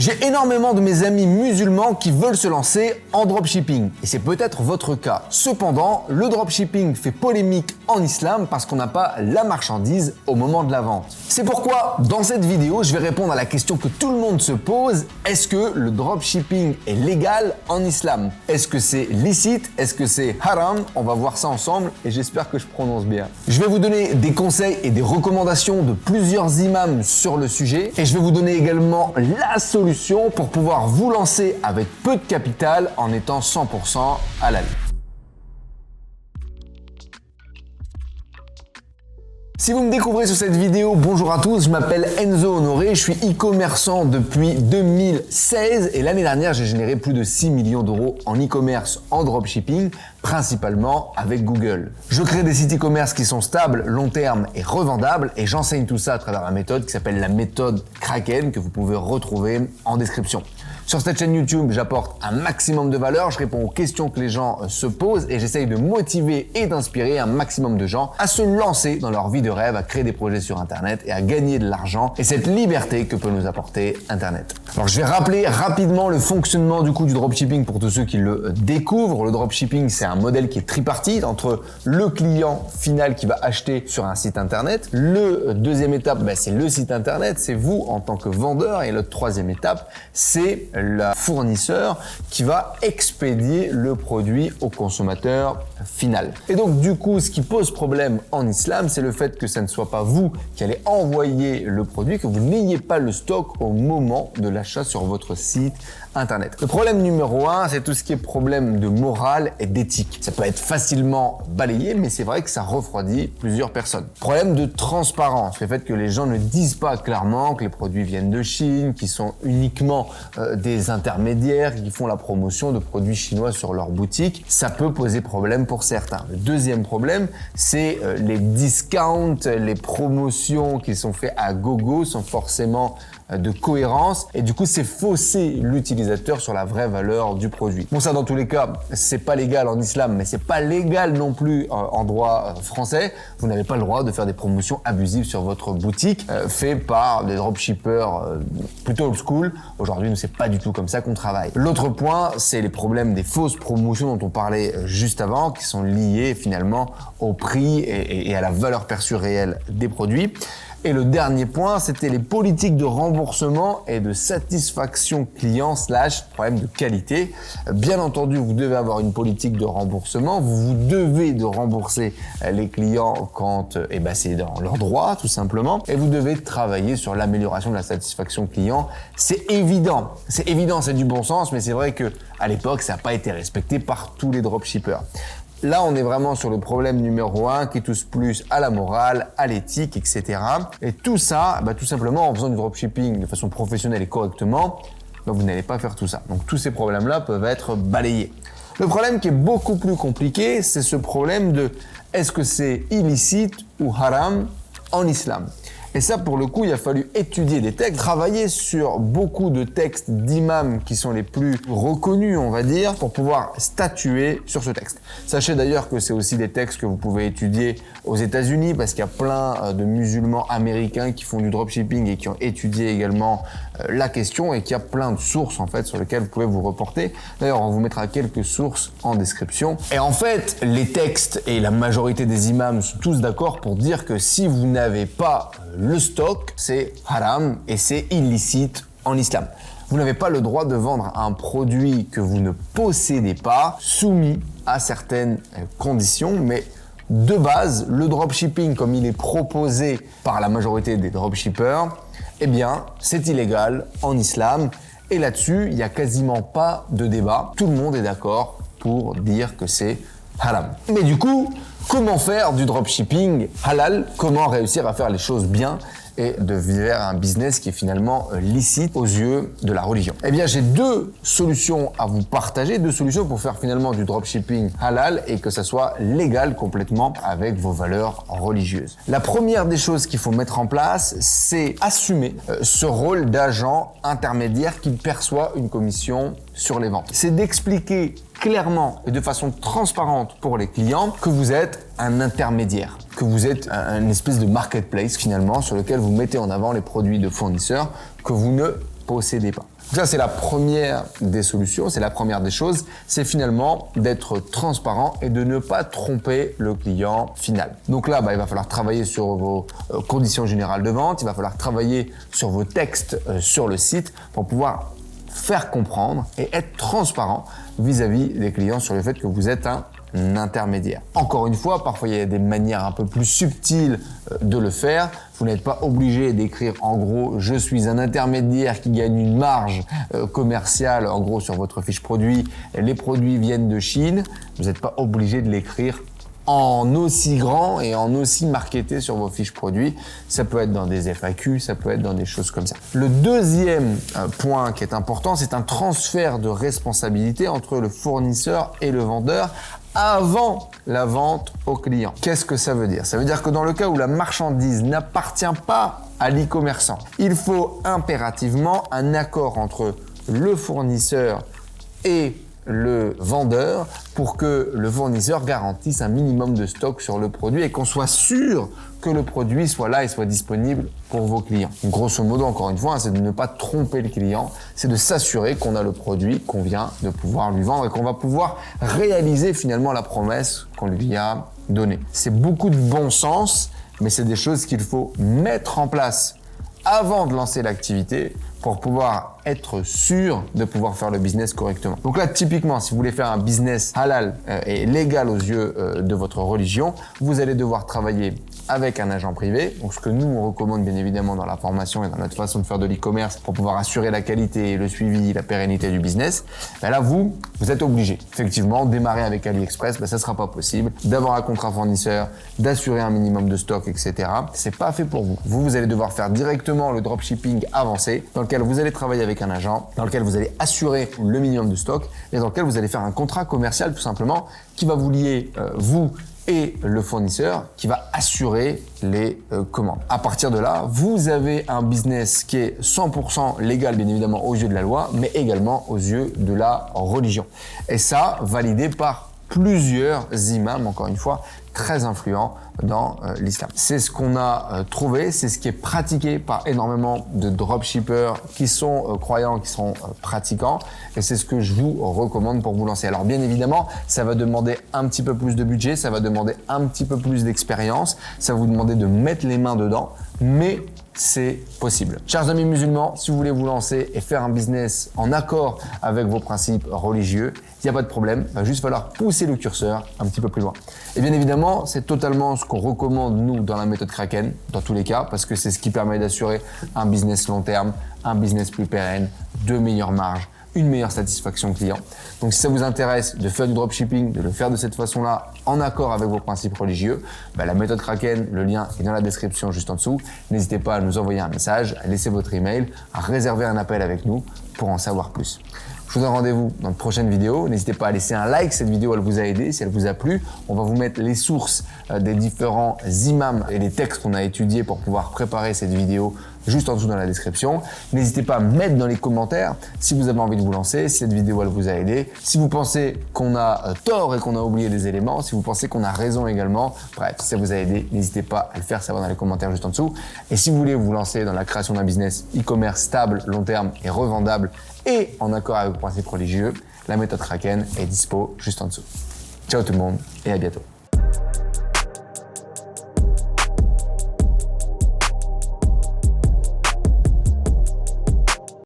J'ai énormément de mes amis musulmans qui veulent se lancer en dropshipping et c'est peut-être votre cas. Cependant, le dropshipping fait polémique en islam parce qu'on n'a pas la marchandise au moment de la vente. C'est pourquoi dans cette vidéo, je vais répondre à la question que tout le monde se pose. Est-ce que le dropshipping est légal en islam? Est-ce que c'est licite? Est-ce que c'est haram? On va voir ça ensemble et j'espère que je prononce bien. Je vais vous donner des conseils et des recommandations de plusieurs imams sur le sujet et je vais vous donner également la solution pour pouvoir vous lancer avec peu de capital en étant 100% halal. Si vous me découvrez sur cette vidéo, bonjour à tous, je m'appelle Enzo Honoré, je suis e-commerçant depuis 2016 et l'année dernière j'ai généré plus de 6 millions d'euros en e-commerce, en dropshipping, principalement avec Google. Je crée des sites e-commerce qui sont stables, long terme et revendables et j'enseigne tout ça à travers la méthode qui s'appelle la méthode Kraken que vous pouvez retrouver en description. Sur cette chaîne YouTube, j'apporte un maximum de valeur, je réponds aux questions que les gens se posent et j'essaye de motiver et d'inspirer un maximum de gens à se lancer dans leur vie de rêve, à créer des projets sur Internet et à gagner de l'argent et cette liberté que peut nous apporter Internet. Alors je vais rappeler rapidement le fonctionnement du dropshipping pour tous ceux qui le découvrent. Le dropshipping, c'est un modèle qui est tripartite entre le client final qui va acheter sur un site Internet. Le deuxième étape, c'est le site Internet, c'est vous en tant que vendeur et la troisième étape, c'est le fournisseur qui va expédier le produit au consommateur final. Et donc du coup, ce qui pose problème en islam, c'est le fait que ça ne soit pas vous qui allez envoyer le produit, que vous n'ayez pas le stock au moment de l'achat sur votre site Internet. Le problème numéro 1, c'est tout ce qui est problème de morale et d'éthique. Ça peut être facilement balayé, mais c'est vrai que ça refroidit plusieurs personnes. Problème de transparence, le fait que les gens ne disent pas clairement que les produits viennent de Chine, qu'ils sont uniquement des intermédiaires qui font la promotion de produits chinois sur leur boutique. Ça peut poser problème pour certains. Le deuxième problème, c'est les discounts, les promotions qui sont faites à gogo sont forcément de cohérence et du coup c'est fausser l'utilisateur sur la vraie valeur du produit. Bon, ça dans tous les cas c'est pas légal en islam, mais c'est pas légal non plus en droit français. Vous n'avez pas le droit de faire des promotions abusives sur votre boutique fait par des dropshippers plutôt old school. Aujourd'hui c'est pas du tout comme ça qu'on travaille. L'autre point, c'est les problèmes des fausses promotions dont on parlait juste avant, qui sont liées finalement au prix et à la valeur perçue réelle des produits. Et le dernier point, c'était les politiques de remboursement et de satisfaction client / problème de qualité. Bien entendu, vous devez avoir une politique de remboursement. Vous devez de rembourser les clients quand c'est dans leur droit, tout simplement. Et vous devez travailler sur l'amélioration de la satisfaction client. C'est évident, c'est du bon sens, mais c'est vrai que à l'époque, ça n'a pas été respecté par tous les dropshippers. Là, on est vraiment sur le problème numéro 1 qui touche plus à la morale, à l'éthique, etc. Et tout ça, tout simplement, en faisant du dropshipping de façon professionnelle et correctement, vous n'allez pas faire tout ça. Donc, tous ces problèmes-là peuvent être balayés. Le problème qui est beaucoup plus compliqué, c'est ce problème de est-ce que c'est illicite ou haram en islam? Et ça, pour le coup, il a fallu étudier des textes, travailler sur beaucoup de textes d'imams qui sont les plus reconnus, on va dire, pour pouvoir statuer sur ce texte. Sachez d'ailleurs que c'est aussi des textes que vous pouvez étudier aux États-Unis parce qu'il y a plein de musulmans américains qui font du dropshipping et qui ont étudié également la question et qu'il y a plein de sources en fait sur lesquelles vous pouvez vous reporter. D'ailleurs, on vous mettra quelques sources en description. Et en fait, les textes et la majorité des imams sont tous d'accord pour dire que si vous n'avez pas le stock, c'est haram et c'est illicite en islam. Vous n'avez pas le droit de vendre un produit que vous ne possédez pas, soumis à certaines conditions, mais de base, le dropshipping, comme il est proposé par la majorité des dropshippers, c'est illégal en islam. Et là-dessus, il n'y a quasiment pas de débat. Tout le monde est d'accord pour dire que c'est haram. Mais du coup, comment faire du dropshipping halal? Comment réussir à faire les choses bien et de vers un business qui est finalement licite aux yeux de la religion? J'ai deux solutions à vous partager, deux solutions pour faire finalement du dropshipping halal et que ça soit légal complètement avec vos valeurs religieuses. La première des choses qu'il faut mettre en place, c'est assumer ce rôle d'agent intermédiaire qui perçoit une commission sur les ventes. C'est d'expliquer clairement et de façon transparente pour les clients que vous êtes un intermédiaire, que vous êtes une espèce de marketplace finalement sur lequel vous mettez en avant les produits de fournisseurs, que vous ne possédez pas. Donc ça, c'est la première des solutions, c'est la première des choses, c'est finalement d'être transparent et de ne pas tromper le client final. Donc là, il va falloir travailler sur vos conditions générales de vente, il va falloir travailler sur vos textes sur le site pour pouvoir faire comprendre et être transparent vis-à-vis des clients sur le fait que vous êtes un intermédiaire. Encore une fois, parfois il y a des manières un peu plus subtiles de le faire. Vous n'êtes pas obligé d'écrire en gros « je suis un intermédiaire qui gagne une marge commerciale » en gros sur votre fiche produit. Les produits viennent de Chine. Vous n'êtes pas obligé de l'écrire en aussi grand et en aussi marketé sur vos fiches produits. Ça peut être dans des FAQ, ça peut être dans des choses comme ça. Le deuxième point qui est important, c'est un transfert de responsabilité entre le fournisseur et le vendeur avant la vente au client. Qu'est-ce que ça veut dire? Ça veut dire que dans le cas où la marchandise n'appartient pas à l'e-commerçant, il faut impérativement un accord entre le fournisseur et le vendeur pour que le fournisseur garantisse un minimum de stock sur le produit et qu'on soit sûr que le produit soit là et soit disponible pour vos clients. Grosso modo, encore une fois, c'est de ne pas tromper le client, c'est de s'assurer qu'on a le produit qu'on vient de pouvoir lui vendre et qu'on va pouvoir réaliser finalement la promesse qu'on lui a donnée. C'est beaucoup de bon sens, mais c'est des choses qu'il faut mettre en place avant de lancer l'activité pour pouvoir être sûr de pouvoir faire le business correctement. Donc là, typiquement, si vous voulez faire un business halal et légal aux yeux de votre religion, vous allez devoir travailler avec un agent privé. Donc ce que nous, on recommande bien évidemment dans la formation et dans notre façon de faire de l'e-commerce pour pouvoir assurer la qualité, le suivi, la pérennité du business, là, vous êtes obligé. Effectivement, démarrer avec AliExpress, ça sera pas possible. D'avoir un contrat fournisseur, d'assurer un minimum de stock, etc. C'est pas fait pour vous. Vous allez devoir faire directement le dropshipping avancé dans lequel vous allez travailler avec un agent, dans lequel vous allez assurer le minimum de stock et dans lequel vous allez faire un contrat commercial tout simplement qui va vous lier, vous et le fournisseur qui va assurer les commandes. À partir de là, vous avez un business qui est 100% légal bien évidemment aux yeux de la loi, mais également aux yeux de la religion. Et ça, validé par plusieurs imams, encore une fois, très influents dans l'islam. C'est ce qu'on a trouvé, c'est ce qui est pratiqué par énormément de dropshippers qui sont croyants, qui sont pratiquants, et c'est ce que je vous recommande pour vous lancer. Alors bien évidemment, ça va demander un petit peu plus de budget, ça va demander un petit peu plus d'expérience, ça va vous demander de mettre les mains dedans, mais c'est possible. Chers amis musulmans, si vous voulez vous lancer et faire un business en accord avec vos principes religieux, il n'y a pas de problème, il va juste falloir pousser le curseur un petit peu plus loin. Et bien évidemment, c'est totalement ce qu'on recommande nous dans la méthode Kraken, dans tous les cas, parce que c'est ce qui permet d'assurer un business long terme, un business plus pérenne, de meilleures marges, une meilleure satisfaction client. Donc si ça vous intéresse de faire du dropshipping, de le faire de cette façon-là, en accord avec vos principes religieux, la méthode Kraken, le lien est dans la description juste en dessous. N'hésitez pas à nous envoyer un message, à laisser votre email, à réserver un appel avec nous pour en savoir plus. Je vous donne rendez-vous dans de prochaines vidéos. N'hésitez pas à laisser un like, cette vidéo elle vous a aidé, si elle vous a plu. On va vous mettre les sources des différents imams et les textes qu'on a étudiés pour pouvoir préparer cette vidéo juste en dessous dans la description. N'hésitez pas à mettre dans les commentaires si vous avez envie de vous lancer, si cette vidéo elle vous a aidé, si vous pensez qu'on a tort et qu'on a oublié des éléments, si vous pensez qu'on a raison également. Bref, si ça vous a aidé, n'hésitez pas à le faire savoir dans les commentaires juste en dessous. Et si vous voulez vous lancer dans la création d'un business e-commerce stable, long terme et revendable et en accord avec vos principes religieux, la méthode Kraken est dispo juste en dessous. Ciao tout le monde et à bientôt.